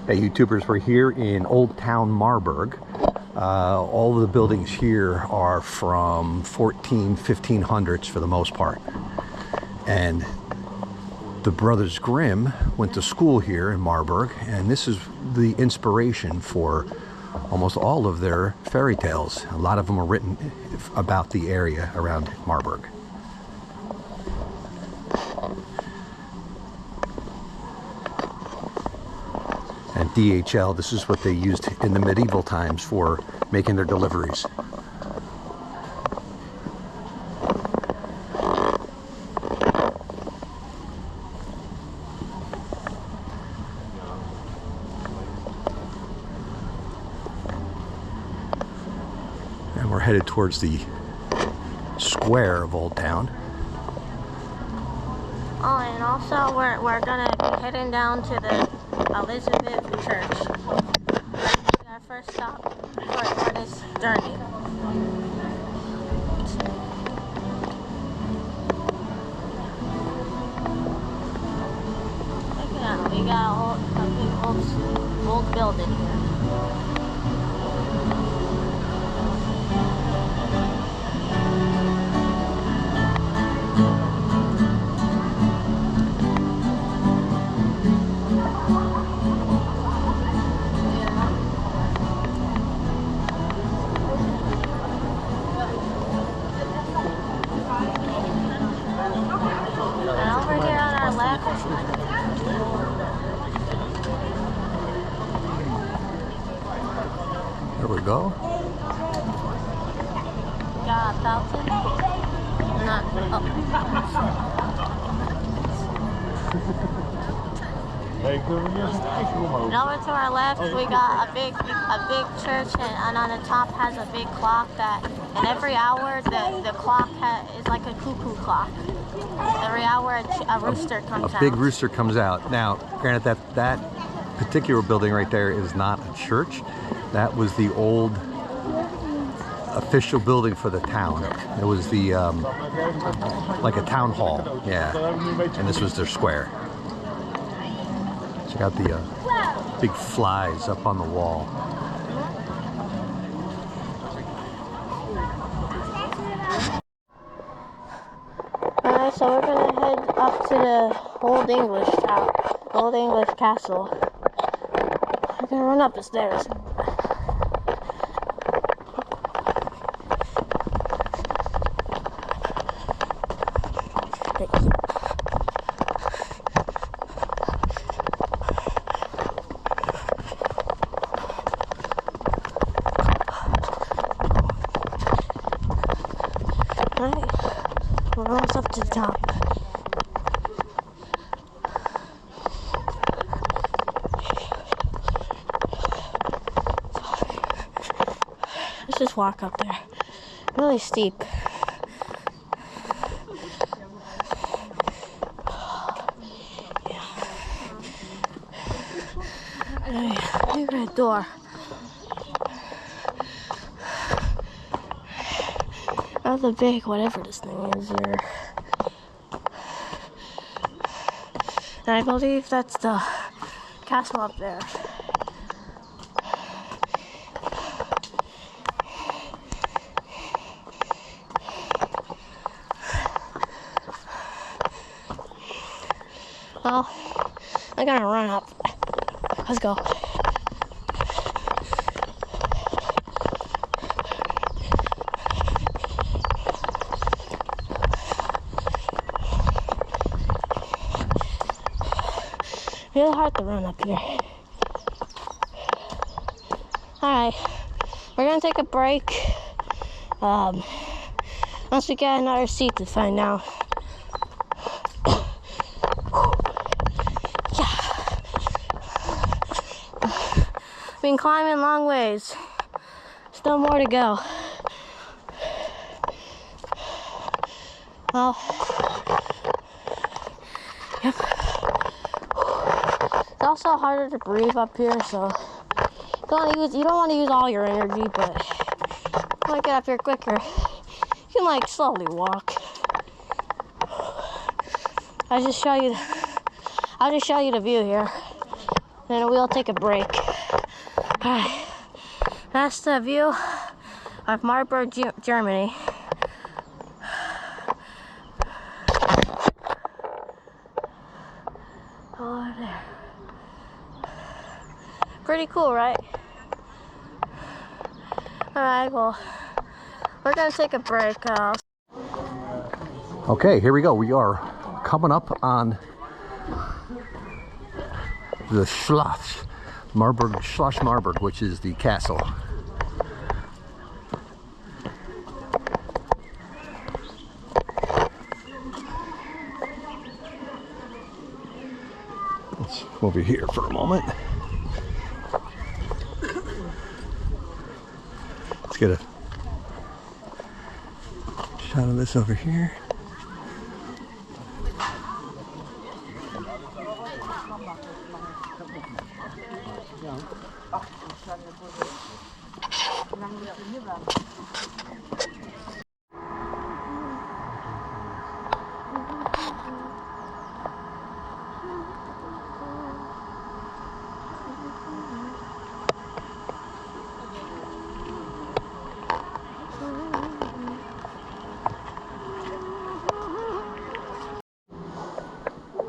Hey YouTubers, we're here in Old Town Marburg. All of the buildings here are from 1500s for the most part. And the brothers Grimm went to school here in Marburg, and this is the inspiration for almost all of their fairy tales. A lot of them are written about the area around Marburg. And DHL, this is what they used in the medieval times for making their deliveries. And we're headed towards the square of Old Town. Oh, and also we're gonna be heading down to the Elizabeth Church. Our first stop for this journey. Look at that, we got a big old building here. There we go. Got a fountain. Not. And over to our left, we got a big church, and on the top has a big clock that, and every hour the clock is like a cuckoo clock. Every hour a rooster comes out. A big rooster comes out. Now, granted, that particular building right there is not a church. That was the old official building for the town. It was the like a town hall, yeah. And this was their square. Check out the big flies up on the wall. Alright, so we're gonna head up to the Old English castle. We're gonna run up the stairs. Alright, we're almost up to the top. Let's just walk up there. Really steep. Yeah. Look at that door. That's a big whatever this thing is here. And I believe that's the castle up there. Well, I'm gonna run up. Let's go. Really hard to run up here. Alright, we're gonna take a break. Once we get another seat to find out. Been climbing long ways. Still more to go. Well, yep. It's also harder to breathe up here, so you don't want to use all your energy, but you want to get up here quicker. You can like slowly walk. I'll just show you the view here. then we'll take a break. Alright, that's the view of Marburg, Germany. Over there. Pretty cool, right? Alright, well, we're gonna take a break. Okay, here we go. We are coming up on the Schloss Marburg, which is the castle. Let's come over here for a moment. Let's get a shot of this over here.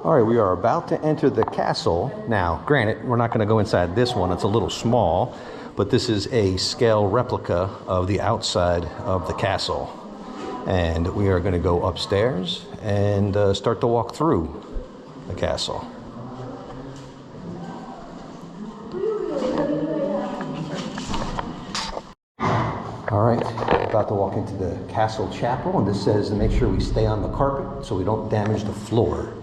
All right, we are about to enter the castle. Now, granted, we're not going to go inside this one. It's a little small, but this is a scale replica of the outside of the castle. And we are going to go upstairs and start to walk through the castle. All right, about to walk into the castle chapel, and this says to make sure we stay on the carpet so we don't damage the floor.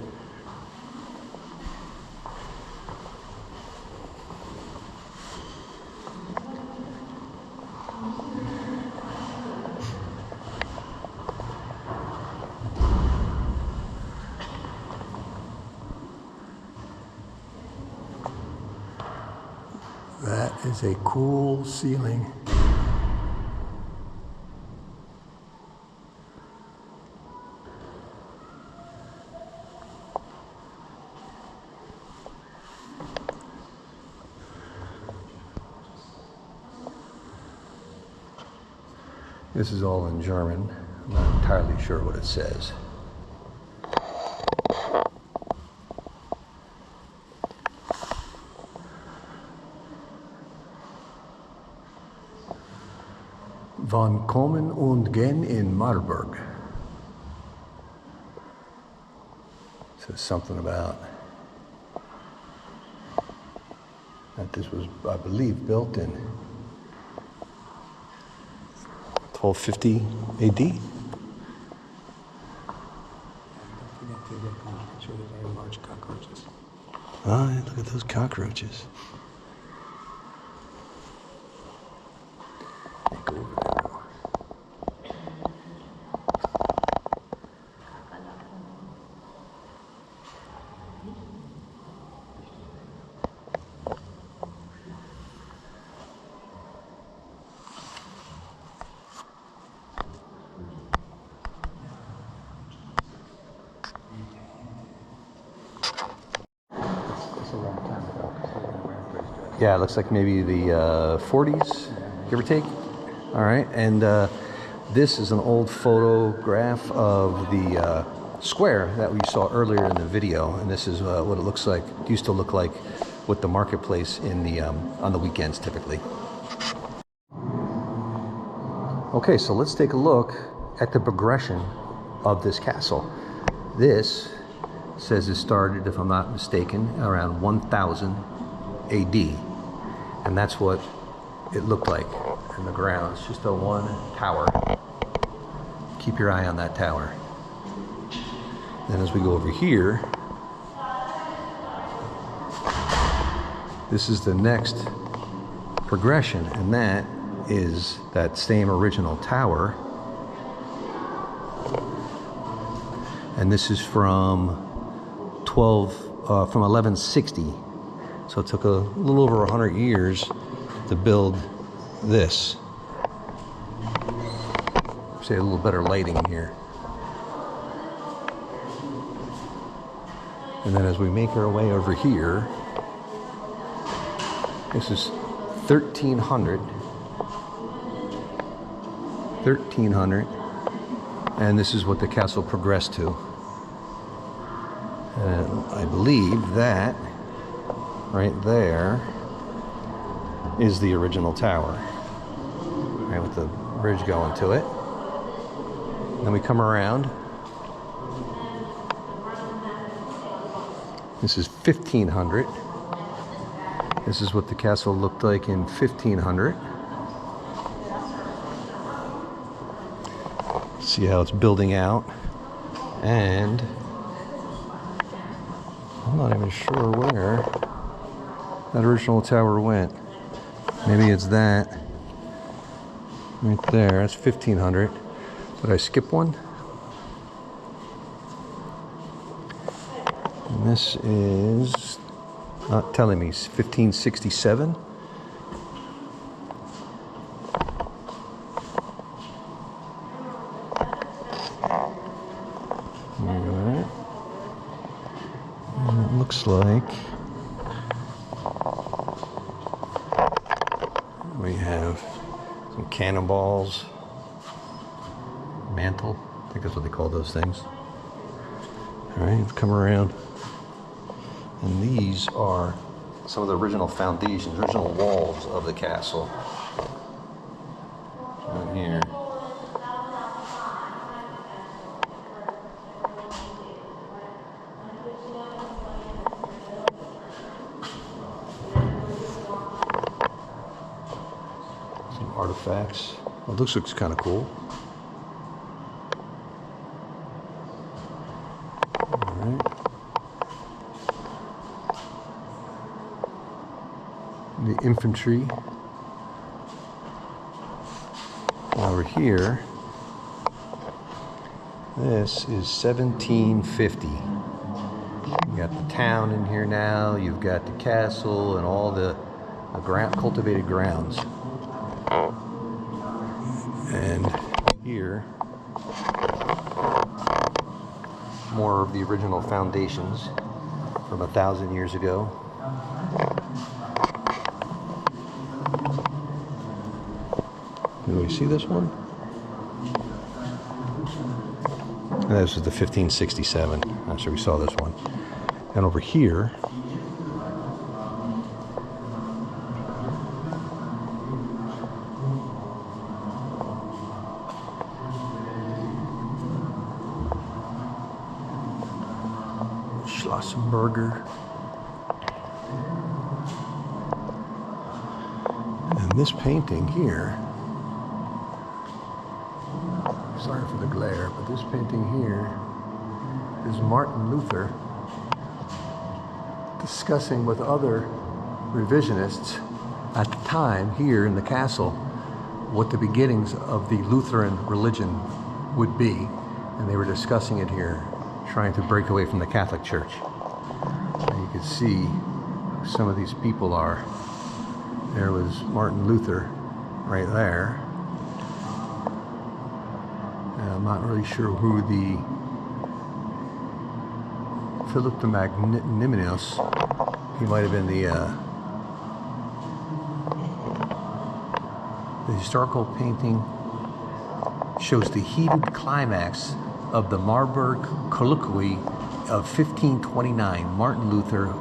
That is a cool ceiling. This is all in German. I'm not entirely sure what it says. Von Kommen und Gehen in Marburg. Says something about that this was, I believe, built in 1250 AD. Don't forget to look on the picture of the very large cockroaches. Oh, yeah, look at those cockroaches. Go over there. Yeah, it looks like maybe the 40s, give or take. All right, and this is an old photograph of the square that we saw earlier in the video, and this is what it looks like. It used to look like with the marketplace in the on the weekends typically. Okay, so let's take a look at the progression of this castle. This says it started, if I'm not mistaken, around 1000 AD, and that's what it looked like in the ground. It's just a one tower. Keep your eye on that tower. Then as we go over here, this is the next progression, and that is that same original tower. And this is from 1160. So it took a little over 100 years to build this. Say a little better lighting here. And then as we make our way over here, This is 1300. 1300. And this is what the castle progressed to. And I believe that right there is the original tower. Right, with the bridge going to it. Then we come around. This is 1500. This is what the castle looked like in 1500. See how it's building out. And I'm not even sure where that original tower went. Maybe it's that right there. That's 1500. Did I skip one? And this is not telling me. 1567. Alright. And it looks like we have some cannonballs, mantle, I think that's what they call those things. Alright, let's come around. And these are some of the original foundations, original walls of the castle. Right here. Some artifacts. Well, this looks kind of cool. The infantry. Over here, this is 1750. You got the town in here now, you've got the castle and all the cultivated grounds. And here, more of the original foundations from 1,000 years ago. Do we see this one? This is the 1567. I'm sure we saw this one. And over here, Schlossenberger. And this painting here, sorry for the glare, but this painting here is Martin Luther discussing with other revisionists at the time here in the castle what the beginnings of the Lutheran religion would be. And they were discussing it here, trying to break away from the Catholic Church. And you can see who some of these people are. There was Martin Luther right there. I'm not really sure who the Philip the Magnanimous. He might have been the historical painting shows the heated climax of the Marburg colloquy of 1529. Martin Luther,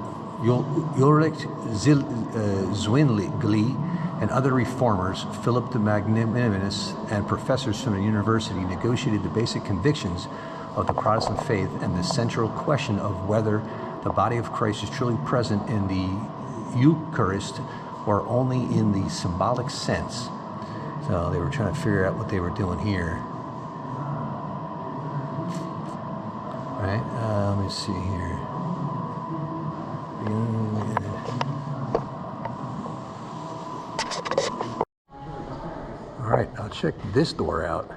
Ulrich Zwingli, and other reformers, Philip the Magnanimous, and professors from the university negotiated the basic convictions of the Protestant faith and the central question of whether the body of Christ is truly present in the Eucharist or only in the symbolic sense. So they were trying to figure out what they were doing here. Right, let me see here. All right, I'll check this door out.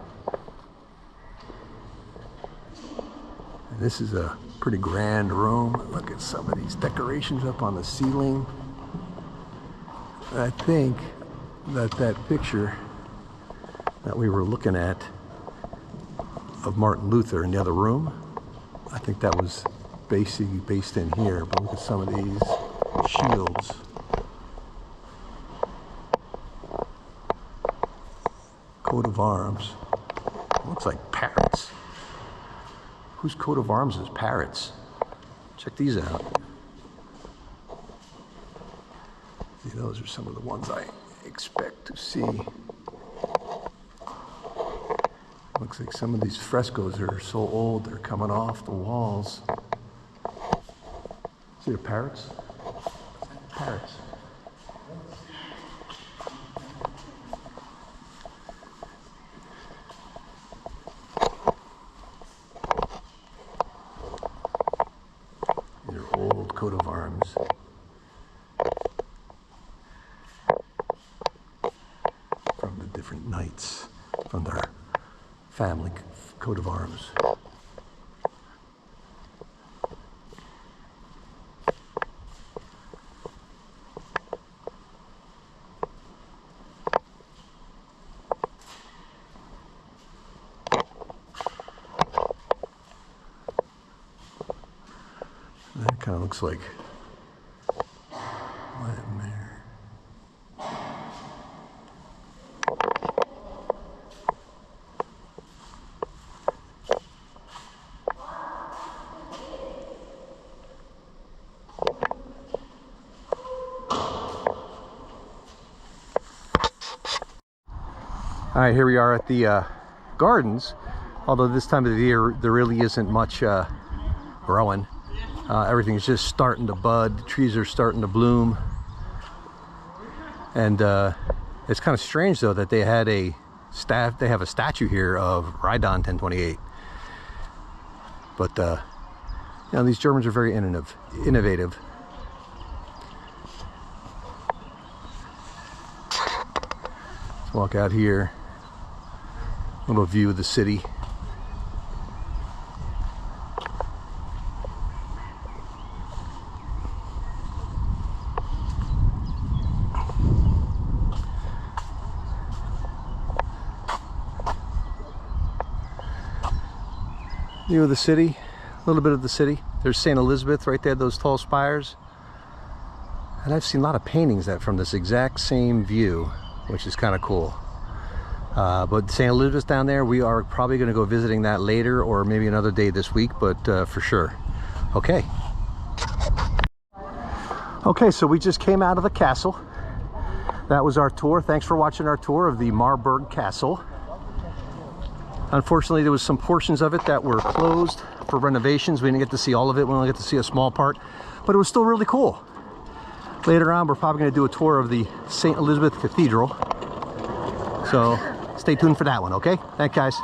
And this is a pretty grand room. Look at some of these decorations up on the ceiling. I think that picture that we were looking at of Martin Luther in the other room, I think that was basically based in here. But look at some of these shields coat of arms. Looks like parrots. Whose coat of arms is parrots? Check these out. See, those are some of the ones I expect to see. Looks like some of these frescoes are so old they're coming off the walls. See the parrots? Parrots. These are old coat of arms. From the different knights, from their family coat of arms. That kind of looks like nightmare. All right, here we are at the gardens, although this time of the year there really isn't much growing. Everything's just starting to bud, the trees are starting to bloom. And it's kind of strange though that they have a statue here of Rydon 1028. But you know, these Germans are very innovative. Let's walk out here. Little view of the city. View of the city, a little bit of the city. There's St. Elizabeth right there, those tall spires. And I've seen a lot of paintings that from this exact same view, which is kind of cool. But St. Elizabeth down there, we are probably going to go visiting that later or maybe another day this week, but for sure. Okay. Okay, so we just came out of the castle. That was our tour. Thanks for watching our tour of the Marburg Castle. Unfortunately, there was some portions of it that were closed for renovations. We didn't get to see all of it. We only got to see a small part, but it was still really cool. Later on, we're probably going to do a tour of the St. Elizabeth Cathedral. So stay tuned for that one, okay? Thanks, guys.